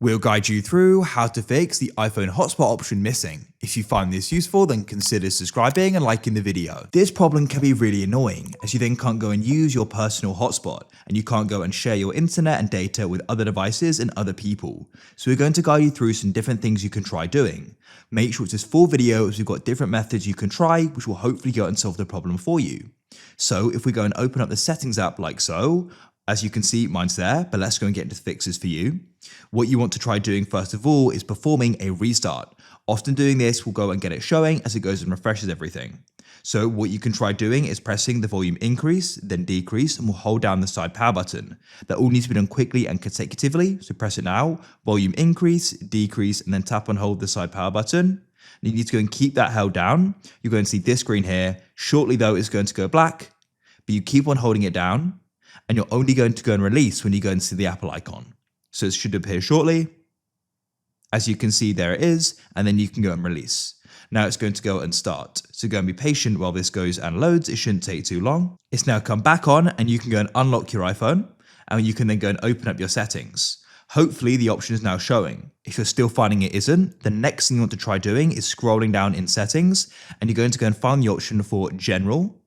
We'll guide you through how to fix the iPhone hotspot option missing. If you find this useful, then consider subscribing and liking the video. This problem can be really annoying, as you then can't go and use your personal hotspot, and you can't go and share your internet and data with other devices and other people. So we're going to guide you through some different things you can try doing. Make sure it's this full video, as we've got different methods you can try, which will hopefully go and solve the problem for you. So if we go and open up the settings app like so, as you can see, mine's there, but let's go and get into the fixes for you. What you want to try doing first of all is performing a restart. Often doing this will go and get it showing as it goes and refreshes everything. So what you can try doing is pressing the volume increase, then decrease, and we'll hold down the side power button. That all needs to be done quickly and consecutively, so press it now, volume increase, decrease, and then tap and hold the side power button. And you need to go and keep that held down. You're going to see this screen here. Shortly though, it's going to go black, but you keep on holding it down, and you're only going to go and release when you go and see the Apple icon. So it should appear shortly. As you can see, there it is, and then you can go and release. Now it's going to go and start. So go and be patient while this goes and loads. It shouldn't take too long. It's now come back on, and you can go and unlock your iPhone, and you can then go and open up your settings. Hopefully the option is now showing. If you're still finding it isn't, the next thing you want to try doing is scrolling down in settings, and you're going to go and find the option for general.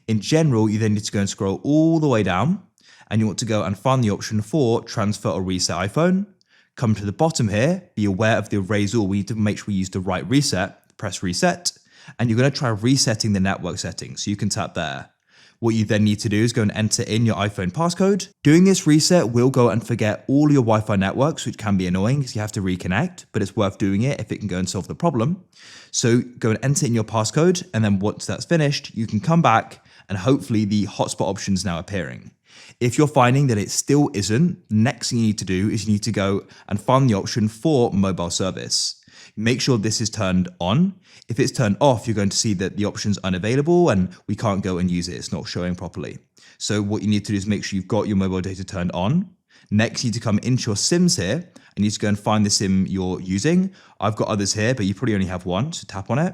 In general, you then need to go and scroll all the way down, and you want to go and find the option for transfer or reset iPhone. Come to the bottom here, be aware of the erase all. We need to make sure we use the right reset, press reset, and you're going to try resetting the network settings. So you can tap there. What you then need to do is go and enter in your iPhone passcode. Doing this reset will go and forget all your Wi-Fi networks, which can be annoying because you have to reconnect, but it's worth doing it if it can go and solve the problem. So go and enter in your passcode, and then once that's finished, you can come back and hopefully the hotspot option is now appearing. If you're finding that it still isn't, the next thing you need to do is you need to go and find the option for mobile service. Make sure this is turned on. If it's turned off, you're going to see that the option's unavailable and we can't go and use it. It's not showing properly. So what you need to do is make sure you've got your mobile data turned on. Next, you need to come into your SIMs here and you need to go and find the SIM you're using. I've got others here, but you probably only have one, so tap on it.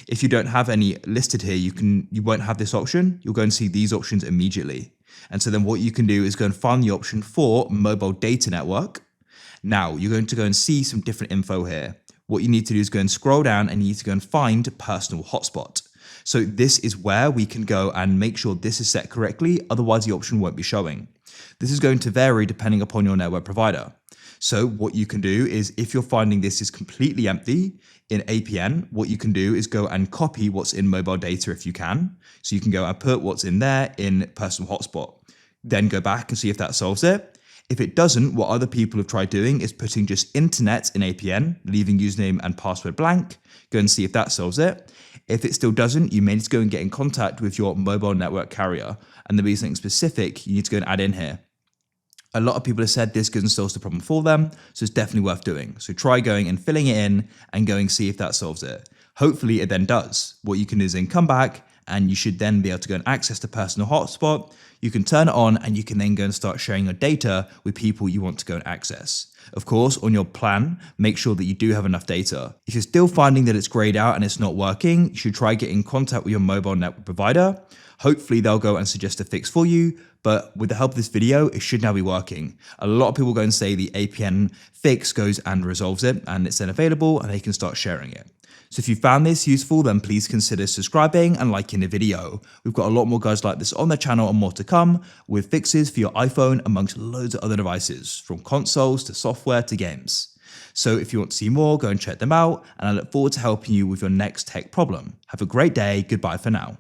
If you don't have any listed here, you won't have this option. You'll go and see these options immediately. And so then what you can do is go and find the option for mobile data network. Now you're going to go and see some different info here. What you need to do is go and scroll down and you need to go and find personal hotspot. So this is where we can go and make sure this is set correctly. Otherwise the option won't be showing. This is going to vary depending upon your network provider. So what you can do is if you're finding this is completely empty in APN, what you can do is go and copy what's in mobile data if you can. So you can go and put what's in there in personal hotspot. Then go back and see if that solves it. If it doesn't, what other people have tried doing is putting just internet in APN, leaving username and password blank. Go and see if that solves it. If it still doesn't, you may need to go and get in contact with your mobile network carrier. And there'll be something specific you need to go and add in here. A lot of people have said this goes and solves the problem for them, so it's definitely worth doing. So try going and filling it in and going see if that solves it. Hopefully it then does. What you can do is then come back and you should then be able to go and access the personal hotspot. You can turn it on and you can then go and start sharing your data with people you want to go and access. Of course, on your plan, make sure that you do have enough data. If you're still finding that it's grayed out and it's not working, you should try getting in contact with your mobile network provider. Hopefully they'll go and suggest a fix for you, but with the help of this video, it should now be working. A lot of people go and say the APN fix goes and resolves it and it's then available and they can start sharing it. So if you found this useful, then please consider subscribing and liking the video. We've got a lot more guys like this on the channel and more to come with fixes for your iPhone amongst loads of other devices, from consoles to software to games. So if you want to see more, go and check them out, and I look forward to helping you with your next tech problem. Have a great day. Goodbye for now.